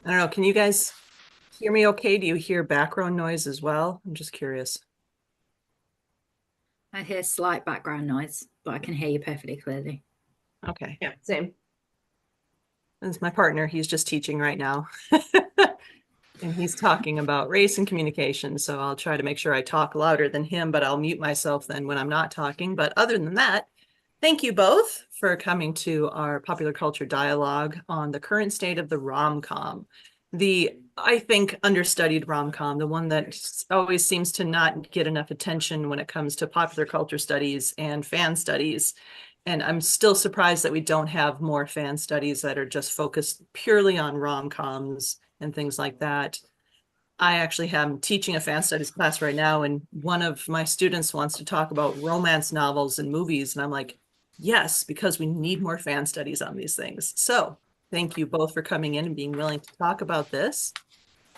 I don't know. Can you guys hear me okay? Do you hear background noise as well? I'm just curious. I hear slight background noise, but I can hear you perfectly clearly. Okay. Yeah, same. That's my partner. He's just teaching right now. And he's talking about race and communication. So I'll try to make sure I talk louder than him, but I'll mute myself then when I'm not talking. But other than that, thank you both for coming to our popular culture dialogue on the current state of the rom-com. The, I think, understudied rom-com, the one that always seems to not get enough attention when it comes to popular culture studies and fan studies. And I'm still surprised that we don't have more fan studies that are just focused purely on rom-coms and things like that. I actually am teaching a fan studies class right now, and one of my students wants to talk about romance novels and movies. And I'm like, yes, because we need more fan studies on these things. So thank you both for coming in and being willing to talk about this.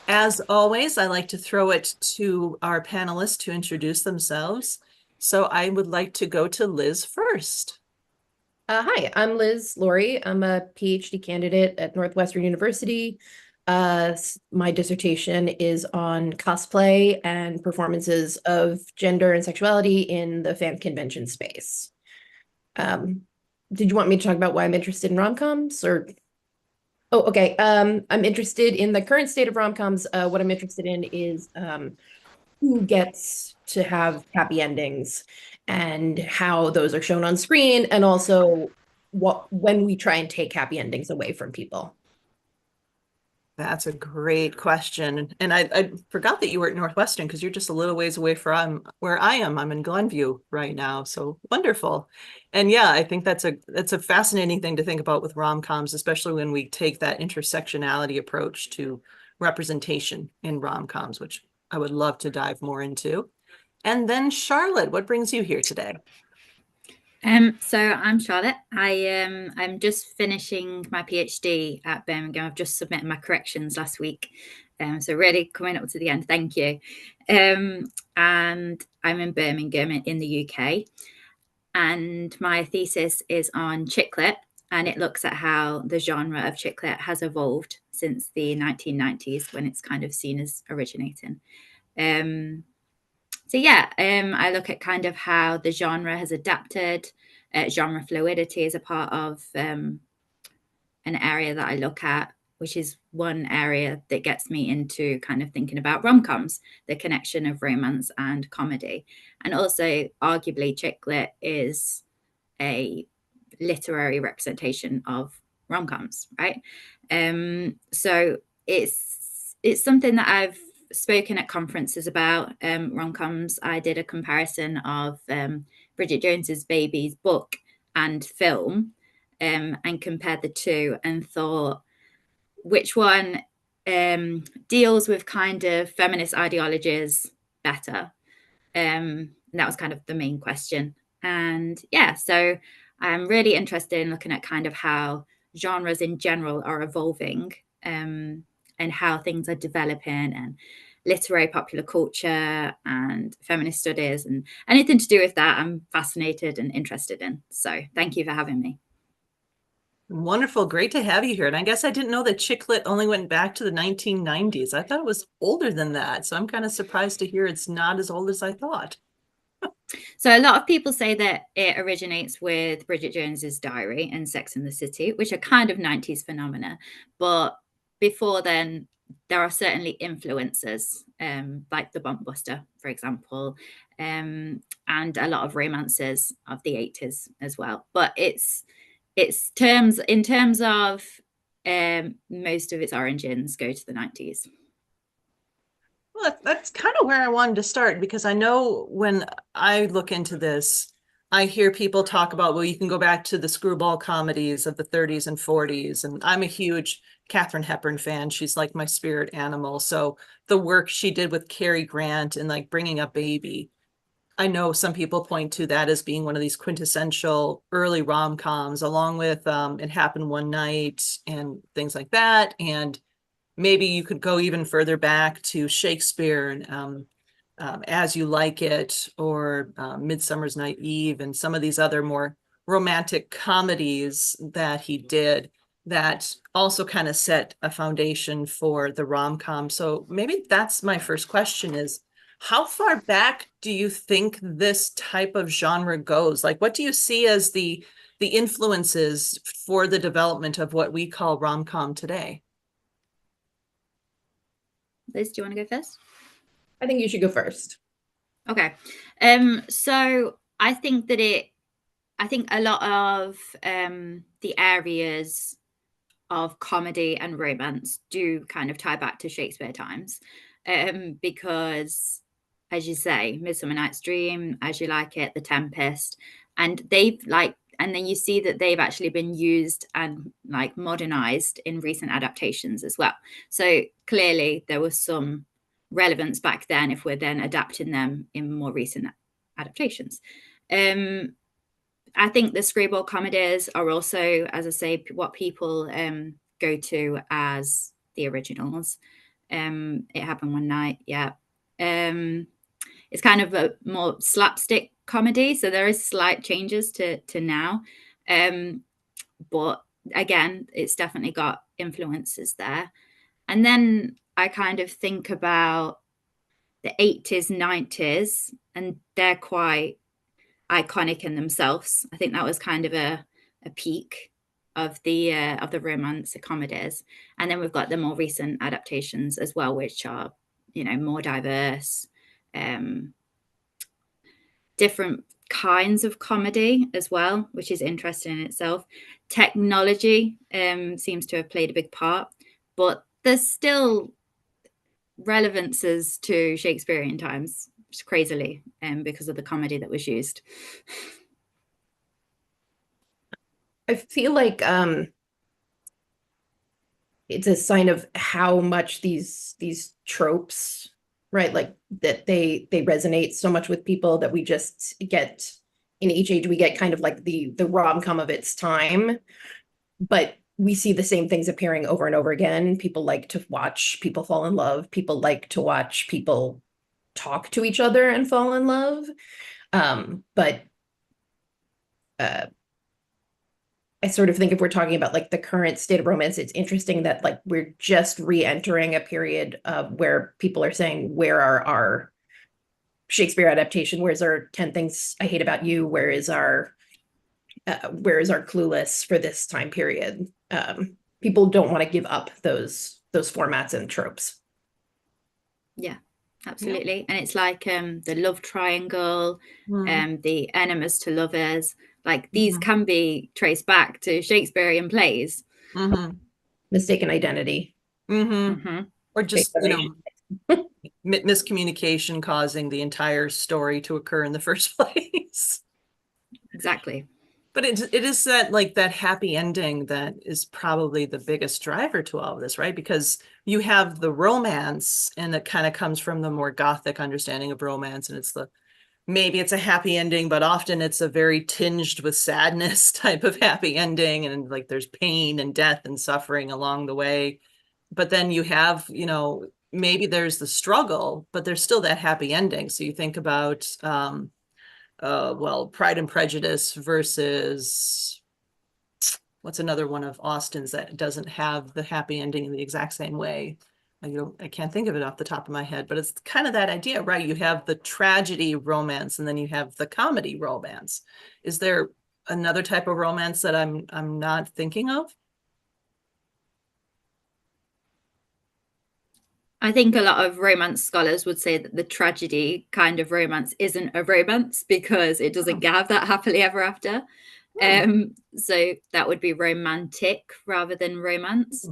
As always, I like to throw it to our panelists to introduce themselves. So I would like to go to Liz first. Hi, I'm Laurie. I'm a PhD candidate at Northwestern University. My dissertation is on cosplay and performances of gender and sexuality in the fan convention space. Did you want me to talk about why I'm interested in rom-coms or? Oh, okay. I'm interested in the current state of rom-coms. What I'm interested in is who gets to have happy endings and how those are shown on screen, and also when we try and take happy endings away from people. That's a great question. And I forgot that you were at Northwestern because you're just a little ways away from where I am. I'm in Glenview right now. So wonderful. And yeah, I think that's a fascinating thing to think about with rom-coms, especially when we take that intersectionality approach to representation in rom-coms, which I would love to dive more into. And then Charlotte, what brings you here today? So I'm Charlotte. I'm just finishing my PhD at Birmingham. I've just submitted my corrections last week. So really coming up to the end. Thank you. And I'm in Birmingham in the UK. And my thesis is on chick lit, and it looks at how the genre of chick lit has evolved since the 1990s, when it's kind of seen as originating. So yeah, I look at kind of how the genre has adapted. Genre fluidity is a part of an area that I look at, which is one area that gets me into kind of thinking about rom-coms, the connection of romance and comedy. And also, arguably, chick lit is a literary representation of rom-coms, right? So it's something that I've spoken at conferences about, rom-coms. I did a comparison of Bridget Jones's Baby's book and film, and compared the two and thought which one deals with kind of feminist ideologies better. And that was kind of the main question. And yeah, so I'm really interested in looking at kind of how genres in general are evolving, and how things are developing, and literary popular culture and feminist studies, and anything to do with that I'm fascinated and interested in. So thank you for having me. Wonderful. Great to have you here. And I guess I didn't know that chick lit only went back to the 1990s. I thought it was older than that. So I'm kind of surprised to hear it's not as old as I thought. So a lot of people say that it originates with Bridget Jones's Diary and Sex and the City, which are kind of 90s phenomena. But before then, there are certainly influences, like the Bump Buster, for example, and a lot of romances of the 80s as well. But it's terms in terms of most of its origins go to the 90s. Well, that's kind of where I wanted to start, because I know when I look into this, I hear people talk about, well, you can go back to the screwball comedies of the 30s and 40s. And I'm a huge Katharine Hepburn fan. She's like my spirit animal. So the work she did with Cary Grant and like bringing up Baby, I know some people point to that as being one of these quintessential early rom-coms, along with It Happened One Night and things like that. And maybe you could go even further back to Shakespeare and As You Like It, or Midsummer's Night Eve, and some of these other more romantic comedies that he did that also kind of set a foundation for the rom-com. So maybe that's my first question is, how far back do you think this type of genre goes? Like, what do you see as the influences for the development of what we call rom-com today? Liz, do you want to go first? I think you should go first. Okay. So I think a lot of the areas of comedy and romance do kind of tie back to Shakespeare times, because, as you say, Midsummer Night's Dream, As You Like It, The Tempest, and then you see that they've actually been used and like modernized in recent adaptations as well. So clearly there was some relevance back then if we're then adapting them in more recent adaptations. I think the screwball comedies are also, as I say, what people go to as the originals. It Happened One Night, yeah. It's kind of a more slapstick comedy, so there is slight changes to now. But again, it's definitely got influences there. And then I kind of think about the 80s, 90s, and they're quite iconic in themselves. I think that was kind of a peak of the romantic comedies. And then we've got the more recent adaptations as well, which are, more diverse, different kinds of comedy as well, which is interesting in itself. Technology seems to have played a big part, but there's still relevances to Shakespearean times, crazily, because of the comedy that was used. I feel like it's a sign of how much these tropes, right, like that they resonate so much with people that we just get, in each age we get kind of like the rom-com of its time, but we see the same things appearing over and over again. People like to watch people fall in love. People like to watch people talk to each other and fall in love. But I sort of think if we're talking about like the current state of romance, it's interesting that like we're just re-entering a period where people are saying, where are our Shakespeare adaptation? Where's our 10 Things I Hate About You? Where is our Clueless for this time period? People don't want to give up those formats and tropes. Yeah, absolutely. Yeah. And it's like the love triangle, the enemies to lovers, like these can be traced back to Shakespearean plays. Mistaken identity. Or just, miscommunication causing the entire story to occur in the first place. Exactly. But it is that like that happy ending that is probably the biggest driver to all of this, right? Because you have the romance, and it kind of comes from the more Gothic understanding of romance, and maybe it's a happy ending, but often it's a very tinged with sadness type of happy ending, and like there's pain and death and suffering along the way. But then you have, maybe there's the struggle, but there's still that happy ending. So you think about Pride and Prejudice versus what's another one of Austen's that doesn't have the happy ending in the exact same way? I can't think of it off the top of my head, but it's kind of that idea, right? You have the tragedy romance, and then you have the comedy romance. Is there another type of romance that I'm not thinking of? I think a lot of romance scholars would say that the tragedy kind of romance isn't a romance because it doesn't have that happily ever after. So that would be romantic rather than romance.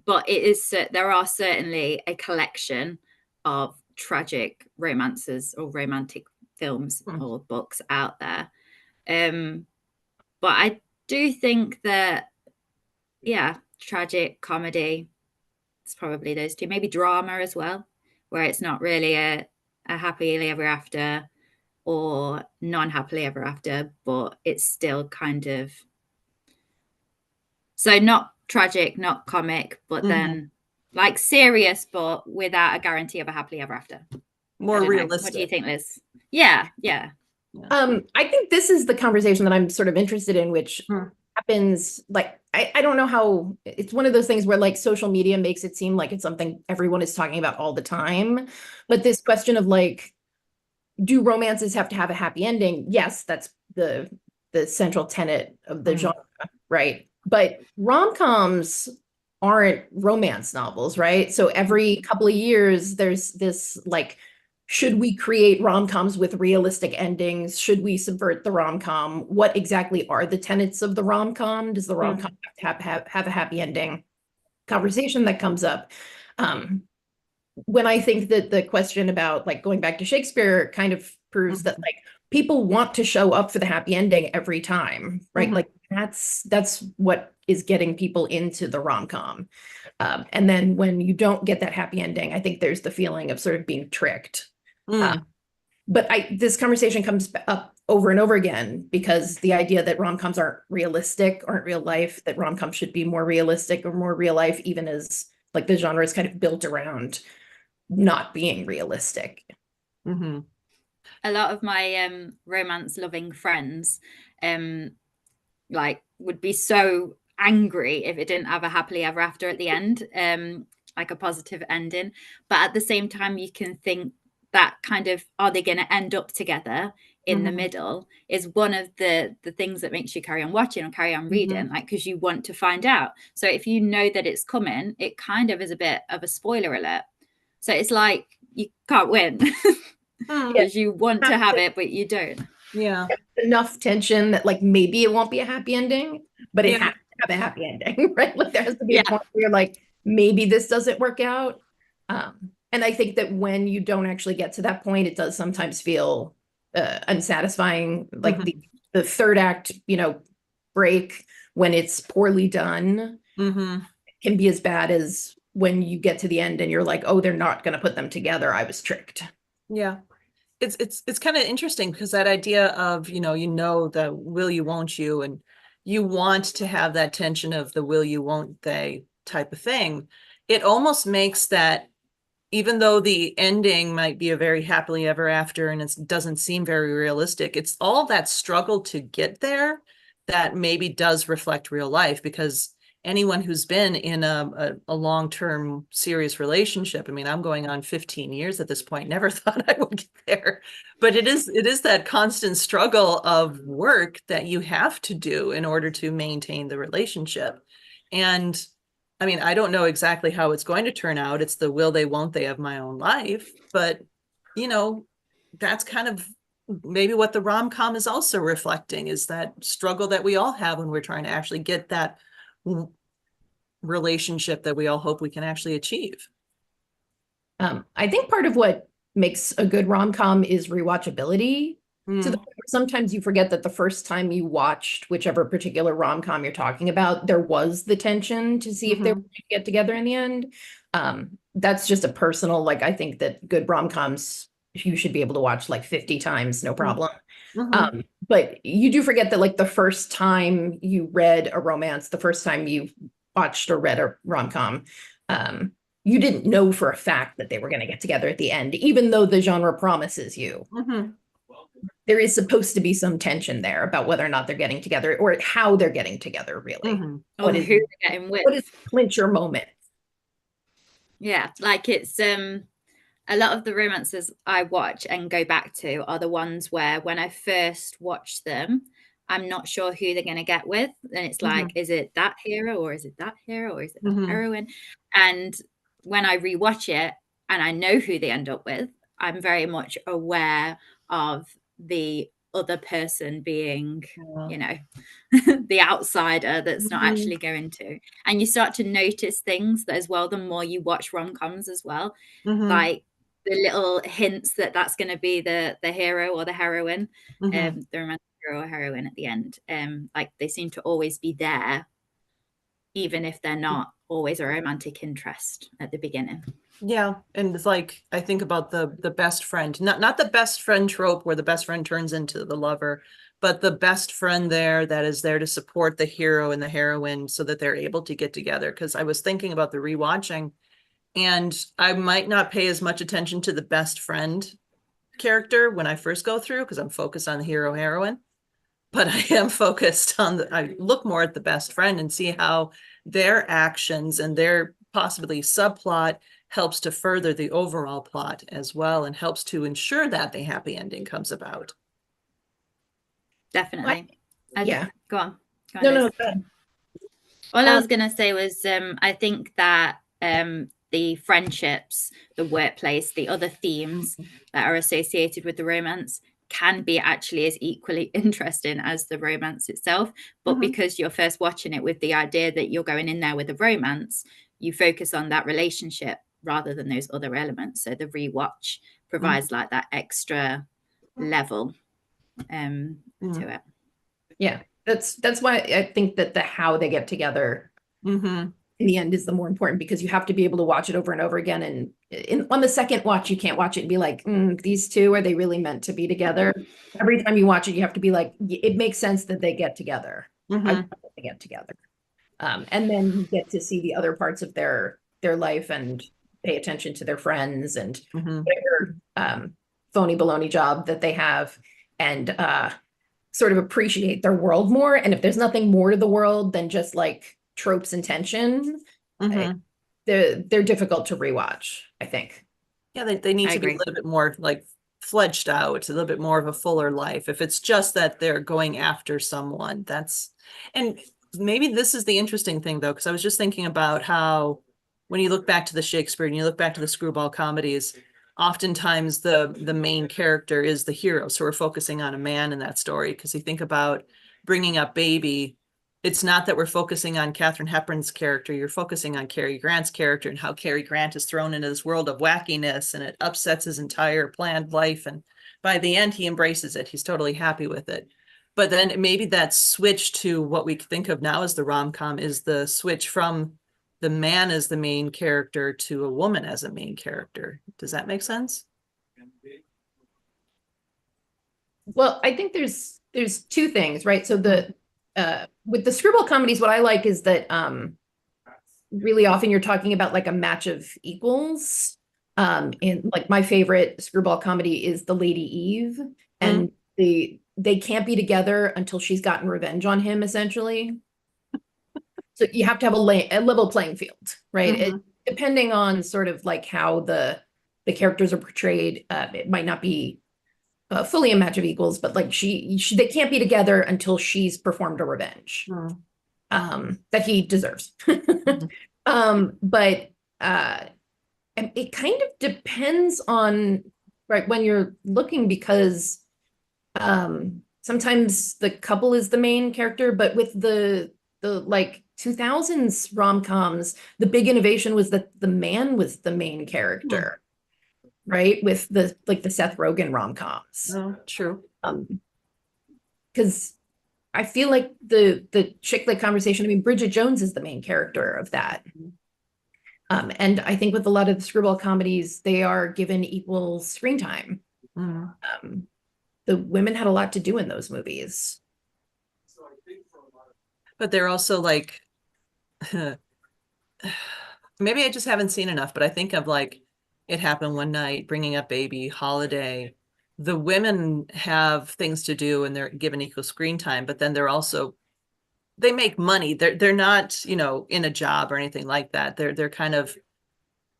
But there are certainly a collection of tragic romances or romantic films or books out there. But I do think that, tragic comedy, it's probably those two. Maybe drama as well, where it's not really a happily ever after or non-happily ever after, but it's still kind of, so not tragic, not comic, but then like serious, but without a guarantee of a happily ever after. More What realistic. do you think, Liz? Yeah. I think this is the conversation that I'm sort of interested in, which happens like I don't know how it's one of those things where like social media makes it seem like it's something everyone is talking about all the time. But this question of like, do romances have to have a happy ending? Yes, that's the central tenet of the genre, right? But rom-coms aren't romance novels, right? So every couple of years there's this like, should we create rom-coms with realistic endings? Should we subvert the rom-com? What exactly are the tenets of the rom-com? Does the rom-com have to have a happy ending? Conversation that comes up. When I think that the question about like going back to Shakespeare kind of proves that like people want to show up for the happy ending every time, right? Like that's what is getting people into the rom-com. And then when you don't get that happy ending, I think there's the feeling of sort of being tricked. But this conversation comes up over and over again because the idea that rom-coms aren't realistic, aren't real life, that rom-coms should be more realistic or more real life, even as like the genre is kind of built around not being realistic. A lot of my romance loving friends like would be so angry if it didn't have a happily ever after at the end, like a positive ending. But at the same time, you can think that kind of, are they going to end up together in the middle, is one of the things that makes you carry on watching or carry on reading, like because you want to find out. So if you know that it's coming, it kind of is a bit of a spoiler alert. So it's like you can't win because you want to have it, but you don't. Yeah. Enough tension that like maybe it won't be a happy ending, but it has to have a happy ending, right? Like there has to be a point where you're like, maybe this doesn't work out. And I think that when you don't actually get to that point, it does sometimes feel unsatisfying. Like the third act, break when it's poorly done can be as bad as when you get to the end and you're like, oh, they're not going to put them together. I was tricked. Yeah. It's kind of interesting because that idea of, the will you, won't you, and you want to have that tension of the will you, won't they type of thing. It almost makes that, even though the ending might be a very happily ever after and it doesn't seem very realistic, it's all that struggle to get there that maybe does reflect real life, because anyone who's been in a long-term serious relationship, I mean, I'm going on 15 years at this point, never thought I would get there, but it is that constant struggle of work that you have to do in order to maintain the relationship. And I mean, I don't know exactly how it's going to turn out. It's the will they, won't they of my own life. But, that's kind of maybe what the rom-com is also reflecting, is that struggle that we all have when we're trying to actually get that relationship that we all hope we can actually achieve. I think part of what makes a good rom-com is rewatchability. So sometimes you forget that the first time you watched whichever particular rom-com you're talking about, there was the tension to see if they were going to get together in the end. That's just a personal, like, I think that good rom-coms you should be able to watch like 50 times, no problem. But you do forget that like the first time you read a romance, the first time you watched or read a rom-com, you didn't know for a fact that they were going to get together at the end, even though the genre promises you. There is supposed to be some tension there about whether or not they're getting together or how they're getting together, really. Or who they're getting with. What is the clincher moment? Yeah, like it's a lot of the romances I watch and go back to are the ones where when I first watched them, I'm not sure who they're going to get with. And it's like, is it that hero or is it that hero or is it that heroine? And when I rewatch it and I know who they end up with, I'm very much aware of the other person being, the outsider that's not actually going to. And you start to notice things that as well, the more you watch rom-coms as well, like the little hints that that's going to be the hero or the heroine, the romantic hero or heroine at the end. Like they seem to always be there, even if they're not always a romantic interest at the beginning. Yeah. And it's like, I think about the best friend, not the best friend trope where the best friend turns into the lover, but the best friend there that is there to support the hero and the heroine so that they're able to get together. Because I was thinking about the rewatching, And I might not pay as much attention to the best friend character when I first go through, because I'm focused on the hero heroine. But I am focused on I look more at the best friend and see how their actions and their possibly subplot helps to further the overall plot as well, and helps to ensure that the happy ending comes about. Definitely. Yeah. Go on. Go on, No, Liz. no, go ahead. All I was going to say was I think that the friendships, the workplace, the other themes that are associated with the romance can be actually as equally interesting as the romance itself. But because you're first watching it with the idea that you're going in there with a romance, you focus on that relationship rather than those other elements. So the rewatch provides like that extra level to it. Yeah, that's why I think that the how they get together in the end is the more important, because you have to be able to watch it over and over again. And on the second watch, you can't watch it and be like, these two, are they really meant to be together? Every time you watch it, you have to be like, it makes sense that they get together. I want them to get together. And then you get to see the other parts of their life and pay attention to their friends and whatever phony baloney job that they have, and sort of appreciate their world more. And if there's nothing more to the world than just like tropes and tension, they're difficult to rewatch, I think. Yeah, they need I to be a agree. little bit more like fledged out, a little bit more of a fuller life. If it's just that they're going after someone, and maybe this is the interesting thing though, because I was just thinking about how when you look back to the Shakespeare and you look back to the screwball comedies, oftentimes the main character is the hero. So we're focusing on a man in that story, because you think about Bringing Up Baby, it's not that we're focusing on Katharine Hepburn's character. You're focusing on Cary Grant's character and how Cary Grant is thrown into this world of wackiness, and it upsets his entire planned life. And by the end, he embraces it. He's totally happy with it. But then maybe that switch to what we think of now as the rom-com is the switch from the man as the main character to a woman as a main character. Does that make sense? Well, I think there's two things, right? So with the screwball comedies, what I like is that really often you're talking about like a match of equals. And like my favorite screwball comedy is The Lady Eve, and they can't be together until she's gotten revenge on him, essentially. So you have to have a level playing field, right? Depending on sort of like how the characters are portrayed, it might not be fully a match of equals, but like they can't be together until she's performed a revenge that he deserves. But it kind of depends on when you're looking, because sometimes the couple is the main character, but with the like 2000s rom-coms, the big innovation was that the man was the main character. Right, with the Seth Rogen rom-coms. Oh, true. Because I feel like the chick lit conversation, I mean, Bridget Jones is the main character of that. And I think with a lot of the screwball comedies, they are given equal screen time. The women had a lot to do in those movies. But they're also like, maybe I just haven't seen enough, but I think of like It Happened One Night, Bringing Up Baby, Holiday. The women have things to do and they're given equal screen time, but then they make money. They're not, in a job or anything like that. They're kind of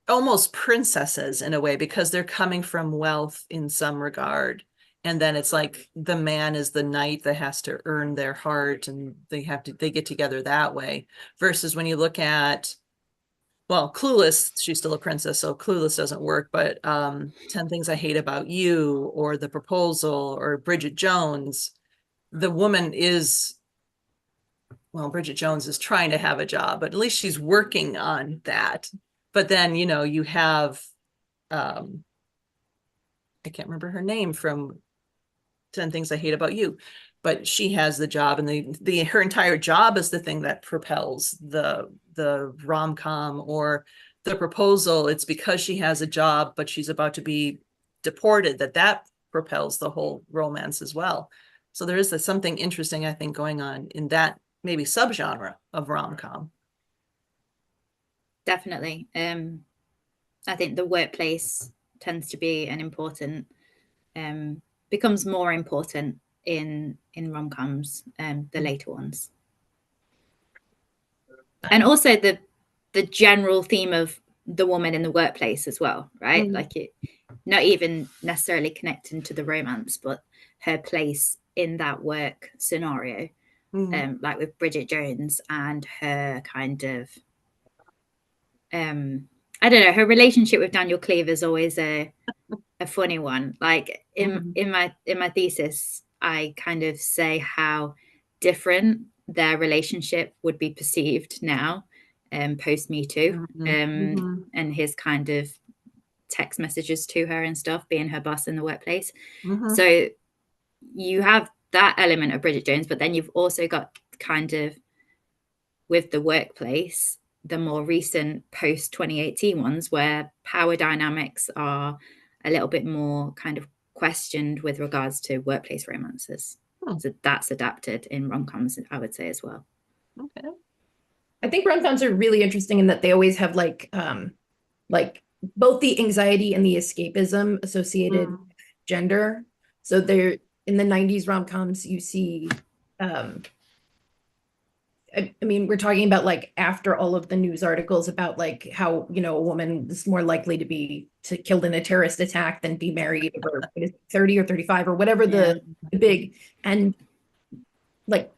almost princesses in a way, because they're coming from wealth in some regard. And then it's like the man is the knight that has to earn their heart, and they get together that way. Versus when you look at, well, Clueless, she's still a princess, so Clueless doesn't work, but 10 Things I Hate About You, or The Proposal, or Bridget Jones, the woman is, well, Bridget Jones is trying to have a job, but at least she's working on that. But then, you have, I can't remember her name from 10 Things I Hate About You, but she has the job, and her entire job is the thing that propels the rom-com. Or The Proposal, it's because she has a job but she's about to be deported that propels the whole romance as well. So there is something interesting, I think, going on in that maybe subgenre of rom-com. Definitely. I think the workplace tends to be an important, becomes more important in rom-coms, the later ones. And also the general theme of the woman in the workplace as well, right? Like it, not even necessarily connecting to the romance, but her place in that work scenario, like with Bridget Jones and her kind of, I don't know, her relationship with Daniel Cleaver is always a funny one. Like in my thesis, I kind of say how different their relationship would be perceived now, post Me Too, and his kind of text messages to her and stuff, being her boss in the workplace. So you have that element of Bridget Jones, but then you've also got kind of with the workplace, the more recent post 2018 ones where power dynamics are a little bit more kind of questioned with regards to workplace romances. So that's adapted in rom-coms, I would say, as well. Okay. I think rom-coms are really interesting in that they always have like both the anxiety and the escapism associated with gender. So they're in the 90s rom-coms, you see, I mean, we're talking about like after all of the news articles about like how, you know, a woman is more likely to be killed in a terrorist attack than be married over 30 or 35 or whatever the big, and like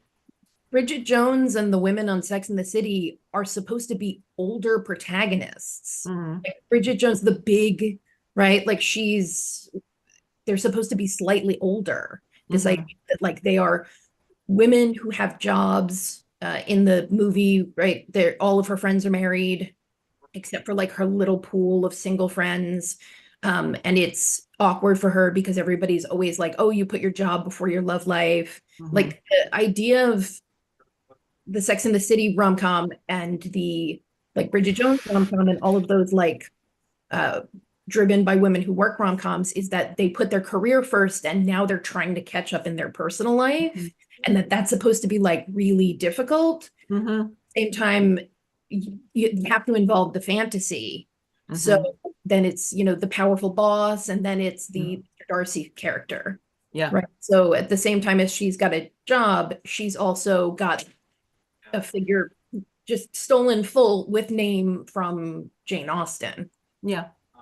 Bridget Jones and the women on Sex and the City are supposed to be older protagonists. Like Bridget Jones, the big, right? Like they're supposed to be slightly older. This idea that like they are women who have jobs. In the movie, right, all of her friends are married, except for like her little pool of single friends. And it's awkward for her because everybody's always like, oh, you put your job before your love life. Like the idea of the Sex and the City rom-com and the like Bridget Jones rom-com and all of those like driven by women who work rom-coms is that they put their career first and now they're trying to catch up in their personal life. And that's supposed to be like really difficult. Same time, you have to involve the fantasy. So then it's, you know, the powerful boss, and then it's the Darcy character. Right. So at the same time as she's got a job, she's also got a figure just stolen full with name from Jane Austen.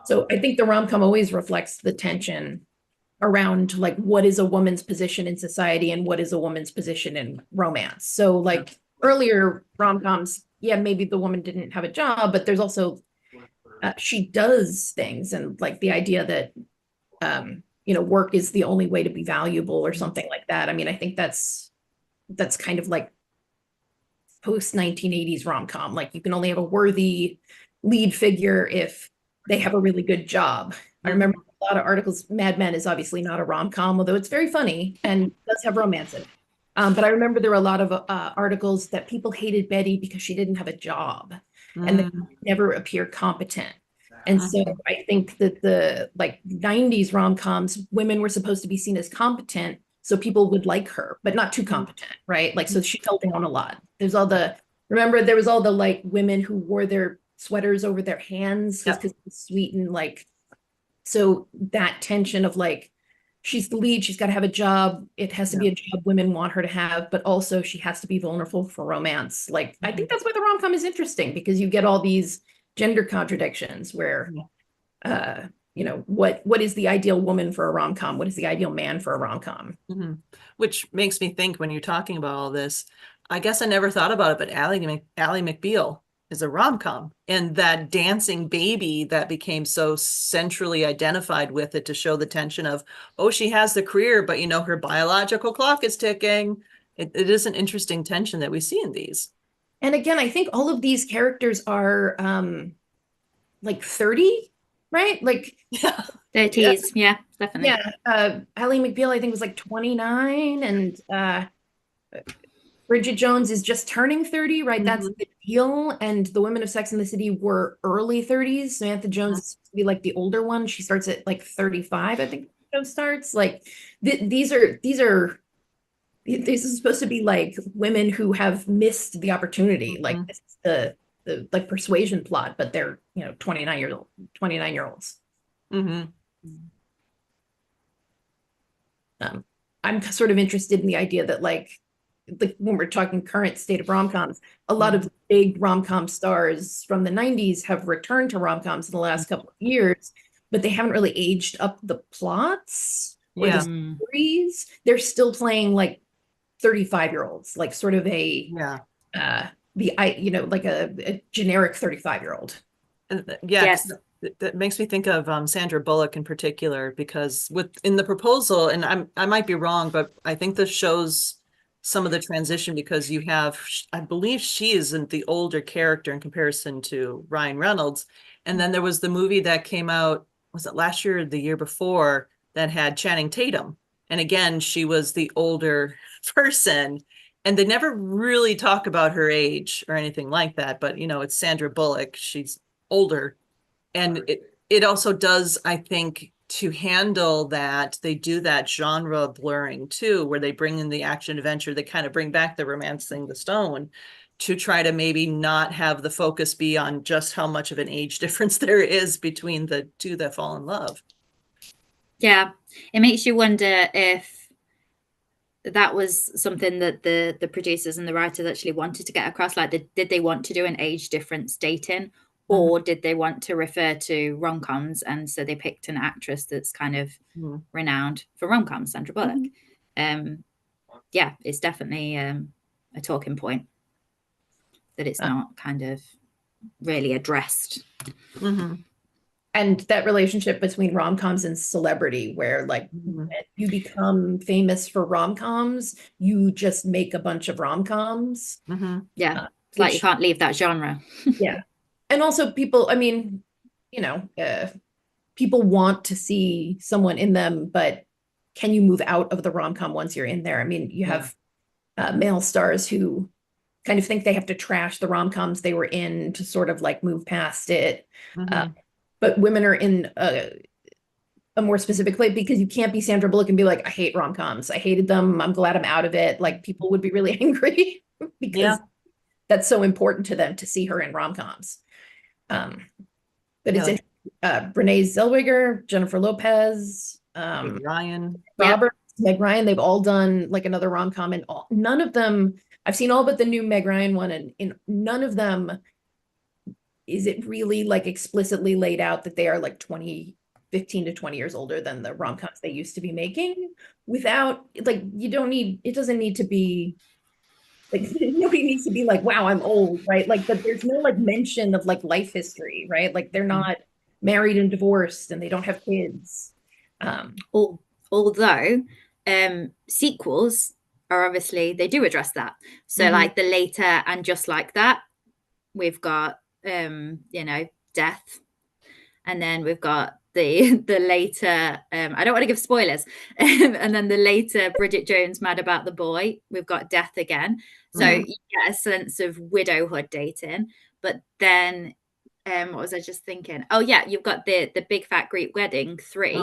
So I think the rom-com always reflects the tension around like what is a woman's position in society and what is a woman's position in romance. So like earlier rom-coms, maybe the woman didn't have a job, but there's also she does things, and like the idea that you know, work is the only way to be valuable or something like that. I mean, I think that's kind of like post 1980s rom-com. Like you can only have a worthy lead figure if they have a really good job. I remember a lot of articles. Mad Men is obviously not a rom-com, although it's very funny and does have romance in it. But I remember there were a lot of articles that people hated Betty because she didn't have a job and they never appear competent. And so I think that the like 90s rom-coms, women were supposed to be seen as competent, so people would like her, but not too competent, right? Like, so she fell down a lot. Remember there was all the like women who wore their sweaters over their hands because it's sweet, and like, so that tension of like, she's the lead, she's got to have a job, it has to be a job women want her to have, but also she has to be vulnerable for romance. Like, I think that's why the rom-com is interesting, because you get all these gender contradictions where, you know, what is the ideal woman for a rom-com? What is the ideal man for a rom-com? Which makes me think, when you're talking about all this, I guess I never thought about it, but Ally McBeal is a rom-com, and that dancing baby that became so centrally identified with it to show the tension of, oh, she has the career, but you know, her biological clock is ticking. It is an interesting tension that we see in these. And again, I think all of these characters are like 30, right? Like 30s, definitely. Ally McBeal, I think, was like 29, and Bridget Jones is just turning 30, right? That's the deal. And the women of Sex and the City were early 30s. Samantha Jones is supposed to be like the older one. She starts at like 35, I think the show starts. Like this is supposed to be like women who have missed the opportunity. Like this is like persuasion plot, but they're, 29-year-olds. Mm-hmm. I'm sort of interested in the idea that like when we're talking current state of rom-coms, a lot of big rom-com stars from the 90s have returned to rom-coms in the last couple of years, but they haven't really aged up the plots or the stories. They're still playing like 35-year-olds, like sort of a like a generic 35-year-old. Yes. That makes me think of Sandra Bullock in particular, because in the proposal, and I might be wrong, but I think this shows some of the transition, because you have, I believe she isn't the older character in comparison to Ryan Reynolds. And then there was the movie that came out, was it last year or the year before, that had Channing Tatum. And again, she was the older person. And they never really talk about her age or anything like that. But, it's Sandra Bullock. She's older. And it also does, I think, to handle that, they do that genre blurring too, where they bring in the action adventure, they kind of bring back the romancing the stone, to try to maybe not have the focus be on just how much of an age difference there is between the two that fall in love. Yeah, it makes you wonder if that was something that the producers and the writers actually wanted to get across. Like, did they want to do an age difference dating? Or did they want to refer to rom-coms, and so they picked an actress that's kind of renowned for rom-coms, Sandra Bullock? Yeah, it's definitely a talking point that it's not kind of really addressed. And that relationship between rom-coms and celebrity, where like when you become famous for rom-coms, you just make a bunch of rom-coms. Yeah, it's like you can't leave that genre. Yeah. And also people, I mean, people want to see someone in them, but can you move out of the rom-com once you're in there? I mean, you have male stars who kind of think they have to trash the rom-coms they were in to sort of like move past it. But women are in a more specific place, because you can't be Sandra Bullock and be like, I hate rom-coms. I hated them. I'm glad I'm out of it. Like, people would be really angry because that's so important to them to see her in rom-coms. But it's Renee Zellweger, Jennifer Lopez, Ryan, Robert, Meg Ryan. They've all done like another rom-com, and none of them, I've seen all but the new Meg Ryan one, and in none of them is it really like explicitly laid out that they are like 15 to 20 years older than the rom-coms they used to be making. Without like, it doesn't need to be like, nobody needs to be like, wow, I'm old, right? Like, but there's no like mention of like life history, right? Like, they're not married and divorced, and they don't have kids. Although sequels are obviously, they do address that. So like the later and just like that, we've got death, and then we've got the later I don't want to give spoilers and then the later Bridget Jones Mad About the Boy, we've got death again. So you get a sense of widowhood dating. But then what was I just thinking? Oh yeah, you've got the Big Fat Greek Wedding 3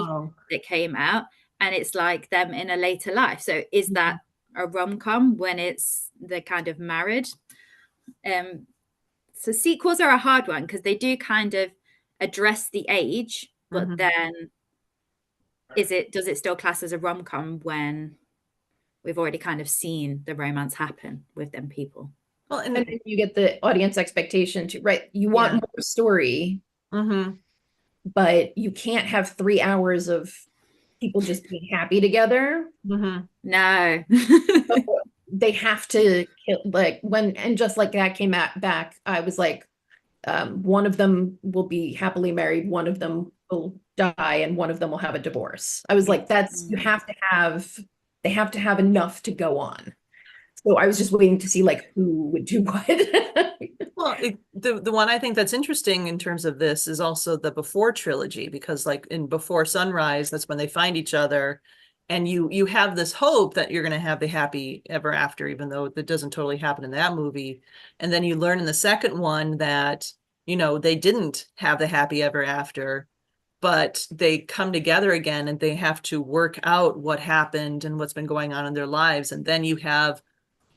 that came out, and it's like them in a later life. So is that a rom-com when they're kind of married? So sequels are a hard one, because they do kind of address the age, but then does it still class as a rom-com when we've already kind of seen the romance happen with them people? Well, and then you get the audience expectation too, right? You want more story, but you can't have 3 hours of people just being happy together. No. They have to kill, like, and just like that came back, I was like, one of them will be happily married, one of them will die, and one of them will have a divorce. I was like, they have to have enough to go on. So I was just waiting to see like who would do what. Well, the one I think that's interesting in terms of this is also the Before trilogy, because like in Before Sunrise, that's when they find each other, and you have this hope that you're going to have the happy ever after, even though that doesn't totally happen in that movie. And then you learn in the second one that, they didn't have the happy ever after, but they come together again, and they have to work out what happened and what's been going on in their lives. And then you have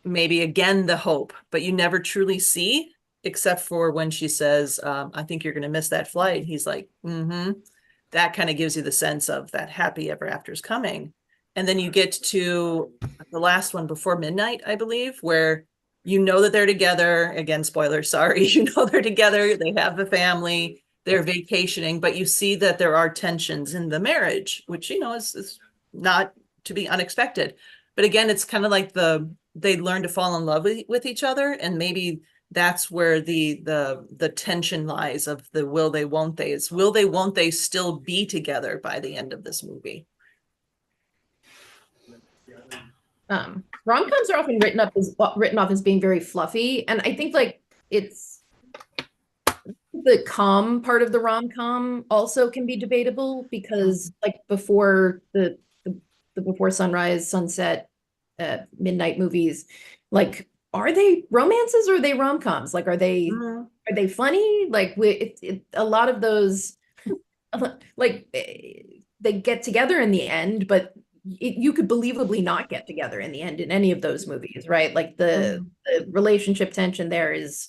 maybe again the hope, but you never truly see except for when she says, I think you're going to miss that flight. He's like, mm-hmm. That kind of gives you the sense of that happy ever after is coming. And then you get to the last one before midnight, I believe, where you know that they're together. Again, spoiler, sorry. You know they're together. They have the family. They're vacationing, but you see that there are tensions in the marriage, which, you know, is not to be unexpected. But again, it's kind of like they learn to fall in love with each other, and maybe that's where the tension lies of the will they, won't they. It's will they, won't they still be together by the end of this movie? Rom-coms are often written off as being very fluffy, and I think like it's the calm part of the rom-com also can be debatable, because like before the before sunrise, sunset, midnight movies, like, are they romances or are they rom-coms? Like, are they funny? Like, a lot of those, like, they get together in the end, but you could believably not get together in the end in any of those movies, right? Like the relationship tension there is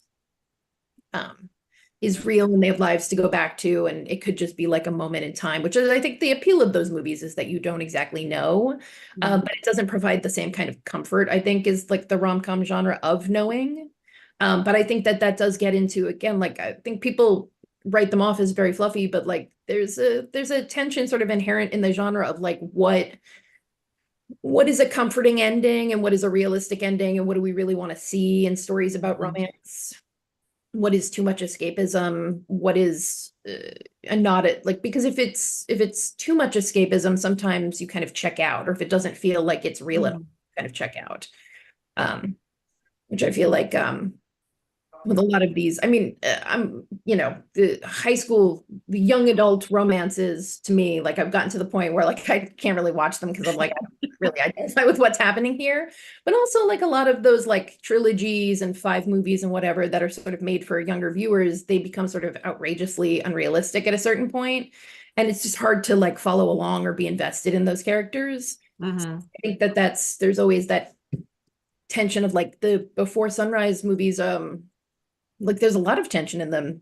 real, and they have lives to go back to, and it could just be like a moment in time, which is, I think, the appeal of those movies, is that you don't exactly know, but it doesn't provide the same kind of comfort, I think, is like the rom-com genre of knowing. But I think that does get into, again, like, I think people write them off as very fluffy, but like there's a tension sort of inherent in the genre of like what is a comforting ending and what is a realistic ending, and what do we really want to see in stories about romance? What is too much escapism? What is not it, like, because if it's too much escapism, sometimes you kind of check out, or if it doesn't feel like it's real at all, kind of check out. Which I feel like with a lot of these, I mean, I'm, you know, the high school, the young adult romances, to me, like, I've gotten to the point where like I can't really watch them because I'm like, I don't really identify with what's happening here. But also like a lot of those like trilogies and 5 movies and whatever that are sort of made for younger viewers, they become sort of outrageously unrealistic at a certain point. And it's just hard to like follow along or be invested in those characters. So I think there's always that tension of like the before sunrise movies, like there's a lot of tension in them.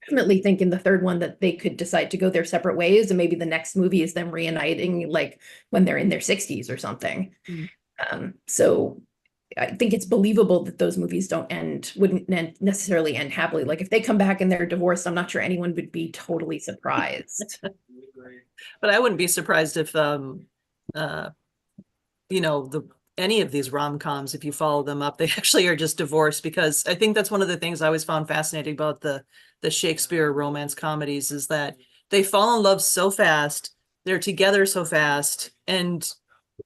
Definitely think in the third one that they could decide to go their separate ways, and maybe the next movie is them reuniting like when they're in their 60s or something. So I think it's believable that those movies wouldn't necessarily end happily. Like if they come back and they're divorced, I'm not sure anyone would be totally surprised. But I wouldn't be surprised if you know, any of these rom-coms, if you follow them up, they actually are just divorced, because I think that's one of the things I always found fascinating about the Shakespeare romance comedies, is that they fall in love so fast, they're together so fast, and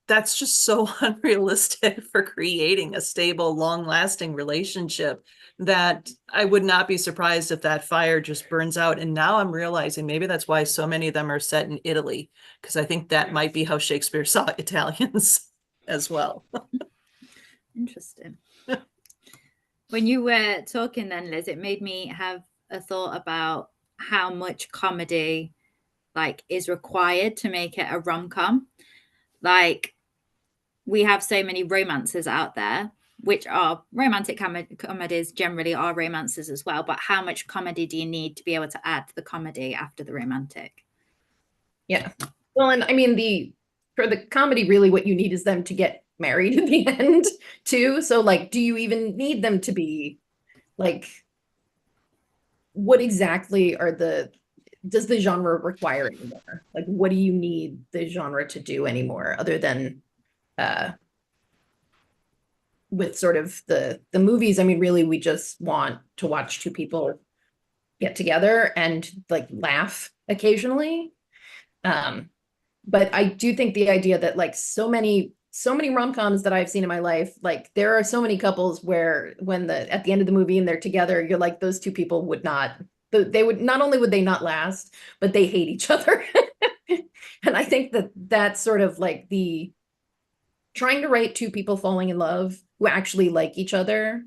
that's just so unrealistic for creating a stable, long-lasting relationship, that I would not be surprised if that fire just burns out. And now I'm realizing maybe that's why so many of them are set in Italy, because I think that might be how Shakespeare saw Italians as well. Interesting. When you were talking then, Liz, it made me have a thought about how much comedy like is required to make it a rom-com. Like, we have so many romances out there, which are romantic comedies, generally are romances as well, but how much comedy do you need to be able to add the comedy after the romantic? Yeah. Well, and I mean, for the comedy, really what you need is them to get married at the end too. So like, do you even need them to be like, what exactly does the genre require anymore? Like, what do you need the genre to do anymore, other than with sort of the movies? I mean, really, we just want to watch 2 people get together and like laugh occasionally. But I do think the idea that like so many rom-coms that I've seen in my life, like there are so many couples where at the end of the movie and they're together, you're like, those 2 people would not, they would, not only would they not last, but they hate each other. And I think that's sort of like the trying to write 2 people falling in love who actually like each other,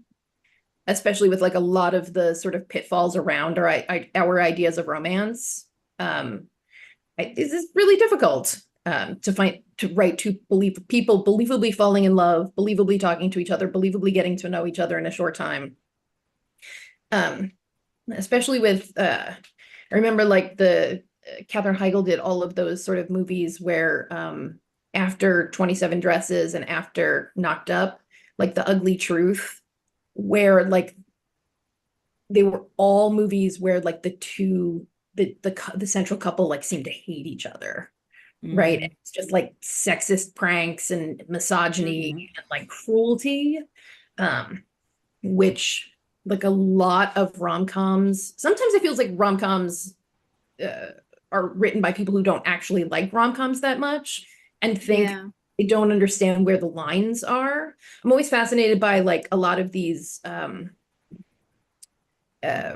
especially with like a lot of the sort of pitfalls around our ideas of romance. This is really difficult to write 2 people believably falling in love, believably talking to each other, believably getting to know each other in a short time. especially with I remember like the Katherine Heigl did all of those sort of movies where after 27 Dresses and after Knocked Up, like The Ugly Truth, where like they were all movies where like the central couple like seemed to hate each other. Right. Mm. It's just like sexist pranks and misogyny and like cruelty. Which like a lot of rom-coms, sometimes it feels like rom-coms are written by people who don't actually like rom-coms that much and think Yeah. they don't understand where the lines are. I'm always fascinated by like a lot of these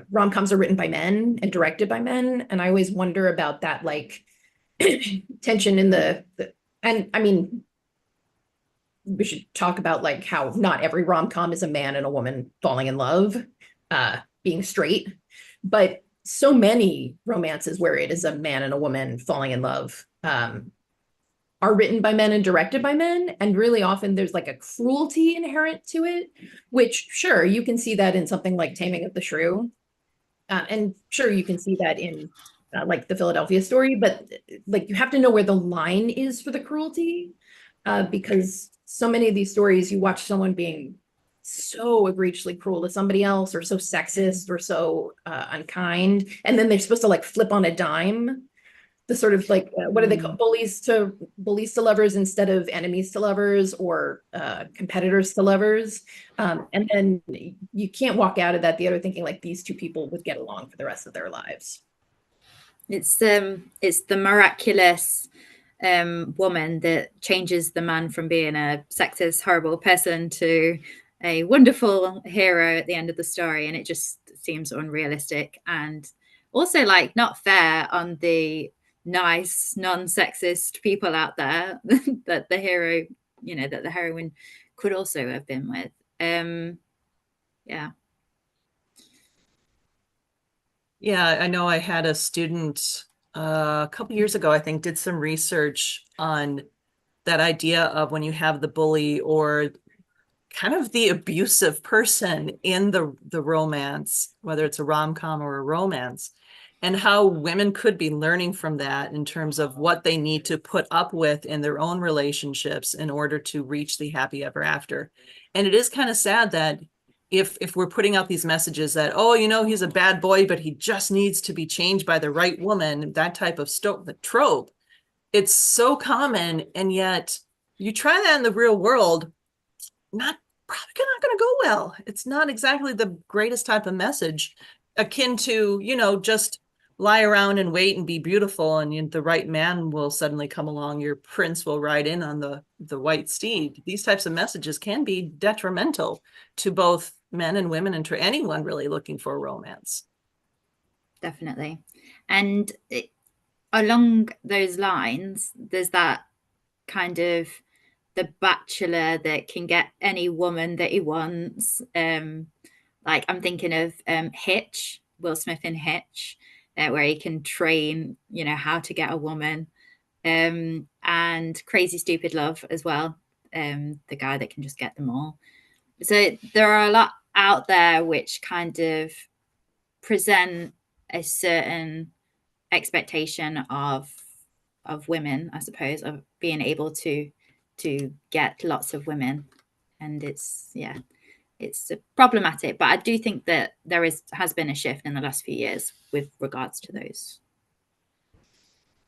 rom-coms are written by men and directed by men, and I always wonder about that like tension in the and I mean we should talk about like how not every rom-com is a man and a woman falling in love, being straight, but so many romances where it is a man and a woman falling in love are written by men and directed by men, and really often there's like a cruelty inherent to it, which sure you can see that in something like Taming of the Shrew, and sure you can see that in like the Philadelphia Story, but like you have to know where the line is for the cruelty, because so many of these stories you watch someone being so egregiously cruel to somebody else or so sexist or so unkind, and then they're supposed to like flip on a dime, the sort of like what do they call bullies to lovers instead of enemies to lovers, or competitors to lovers, and then you can't walk out of that theater thinking like these two people would get along for the rest of their lives. It's the miraculous woman that changes the man from being a sexist, horrible person to a wonderful hero at the end of the story, and it just seems unrealistic and also like not fair on the nice, non-sexist people out there that the hero, that the heroine could also have been with. Yeah. Yeah, I know I had a student a couple years ago, I think, did some research on that idea of when you have the bully or kind of the abusive person in the romance, whether it's a rom-com or a romance, and how women could be learning from that in terms of what they need to put up with in their own relationships in order to reach the happy ever after. And it is kind of sad that if we're putting out these messages that, oh, he's a bad boy, but he just needs to be changed by the right woman, that type of the trope, it's so common. And yet you try that in the real world, probably not going to go well. It's not exactly the greatest type of message, akin to, just lie around and wait and be beautiful, and the right man will suddenly come along. Your prince will ride in on the white steed. These types of messages can be detrimental to both men and women and to anyone really looking for a romance. Definitely. And along those lines, there's that kind of the bachelor that can get any woman that he wants. Like I'm thinking of Hitch, Will Smith in Hitch, where he can train, how to get a woman, and Crazy Stupid Love as well, the guy that can just get them all. So there are a lot out there which kind of present a certain expectation of women, I suppose, of being able to get lots of women, and it's problematic. But I do think that there has been a shift in the last few years with regards to those.